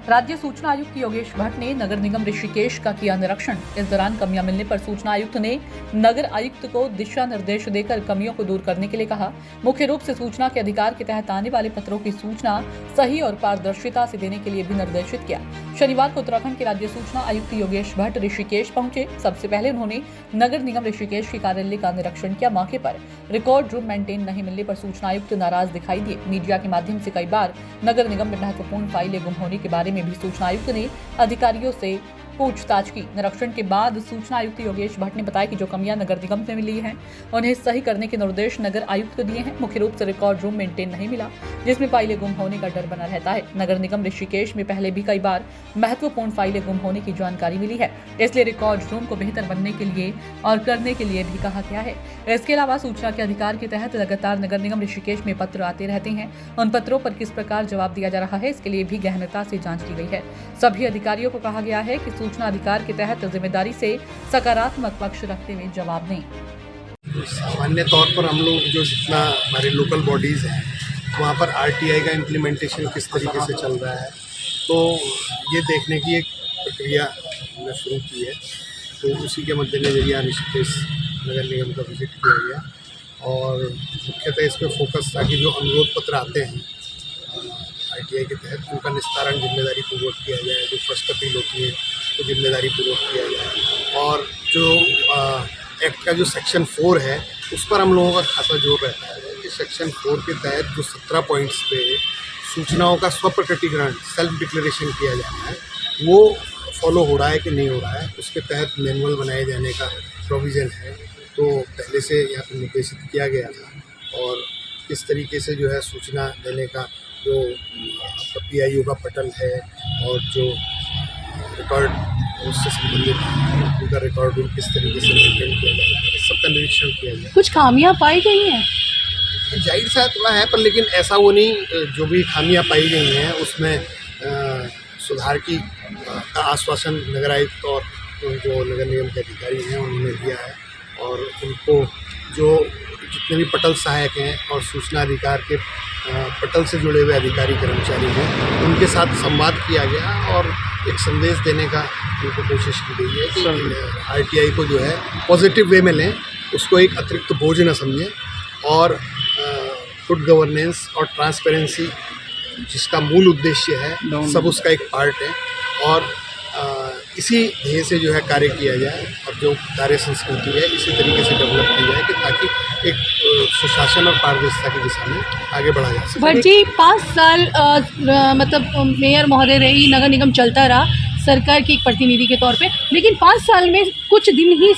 राज्य सूचना आयुक्त योगेश भट्ट ने नगर निगम ऋषिकेश का किया निरीक्षण। इस दौरान कमियां मिलने पर सूचना आयुक्त ने नगर आयुक्त को दिशा निर्देश देकर कमियों को दूर करने के लिए कहा। मुख्य रूप से सूचना के अधिकार के तहत आने वाले पत्रों की सूचना सही और पारदर्शिता से देने के लिए भी निर्देशित किया। शनिवार को उत्तराखंड के राज्य सूचना आयुक्त योगेश भट्ट ऋषिकेश पहुंचे। सबसे पहले उन्होंने नगर निगम ऋषिकेश के कार्यालय का निरीक्षण किया। मौके पर रिकॉर्ड रूम मेंटेन नहीं मिलने पर सूचना आयुक्त नाराज दिखाई दिए। मीडिया के माध्यम से कई बार नगर निगम में महत्वपूर्ण फाइलें गुम होने के बारे में भी सूचना आयुक्त ने अधिकारियों से पूछताछ की। निरीक्षण के बाद सूचना आयुक्त योगेश भट्ट ने बताया कि जो कमियां नगर निगम से मिली हैं उन्हें सही करने के निर्देश नगर आयुक्त को दिए हैं। मुख्य रूप से रिकॉर्ड रूम मेंटेन नहीं मिला, जिसमें फाइलें गुम होने का डर बना रहता है। नगर निगम ऋषिकेश में पहले भी कई बार महत्वपूर्ण फाइलें गुम होने की जानकारी मिली है, इसलिए रिकॉर्ड रूम को बेहतर बनने के लिए और करने के लिए भी कहा गया है। इसके अलावा सूचना के अधिकार के तहत लगातार नगर निगम ऋषिकेश में पत्र आते रहते हैं। उन पत्रों पर किस प्रकार जवाब दिया जा रहा है, इसके लिए भी गहनता से जांच की गई है। सभी अधिकारियों को कहा गया है कि सूचना अधिकार के तहत जिम्मेदारी से सकारात्मक पक्ष रखते हुए जवाब दें। सामान्य तौर पर हम लोग जो जितना हमारे लोकल बॉडीज़ हैं वहाँ पर आरटीआई का इम्प्लीमेंटेशन किस तरीके से चल रहा है, तो ये देखने की एक प्रक्रिया हमने शुरू की है। तो उसी के मद्देनजर ऋषिकेश नगर निगम का विजिट किया गया और मुख्यतः इस पर फोकस था कि जो अनुरोध पत्र आते हैं आरटीआई के तहत उनका निस्तारण जिम्मेदारी पूर्वक किया जाए। जो फर्स्ट अपील होती है तो जिम्मेदारी पूर्वक किया जाए। और जो एक्ट का जो सेक्शन 4 है उस पर हम लोगों का खासा जोर रहता है कि सेक्शन 4 के तहत जो 17 पॉइंट्स पे सूचनाओं का स्वप्रकटीकरण सेल्फ डिक्लेरेशन किया जाना है वो फॉलो हो रहा है कि नहीं हो रहा है। उसके तहत मैनुअल बनाए जाने का प्रोविज़न है, तो पहले से यहाँ पर निर्देशित किया गया था। और किस तरीके से जो है सूचना देने का जो आपका PIO का पटल है और जो रिकॉर्ड उससे संबंधित उनका रिकॉर्ड रूम किस तरीके से मेंटेन किया जाए, इस सबका निरीक्षण किया जाए। कुछ खामियां पाई गई हैं? जाहिर सा थोड़ा है, पर लेकिन ऐसा वो नहीं। जो भी खामियां पाई गई हैं उसमें सुधार की का आश्वासन नगर आयुक्त और जो नगर निगम के अधिकारी हैं उन्होंने दिया है। और उनको जो जितने भी पटल सहायक हैं और सूचना अधिकार के पटल से जुड़े हुए अधिकारी कर्मचारी हैं उनके साथ संवाद किया गया और एक संदेश देने का उनको कोशिश की गई है कि आरटीआई को जो है पॉजिटिव वे में लें, उसको एक अतिरिक्त बोझ न समझें और गुड गवर्नेंस और ट्रांसपेरेंसी जिसका मूल उद्देश्य है सब उसका एक पार्ट है। और इसी ध्येय से जो है कार्य किया जाए और जो कार्य संस्कृति है इसी तरीके से डेवलप की जाए कि ताकि एक सुशासन और पारदर्शिता की दिशा में आगे बढ़ा जा सके। भट्ट जी 5 साल मतलब मेयर महोदय रही, नगर निगम चलता रहा सरकार की एक प्रतिनिधि के तौर पे, लेकिन 5 साल में कुछ दिन ही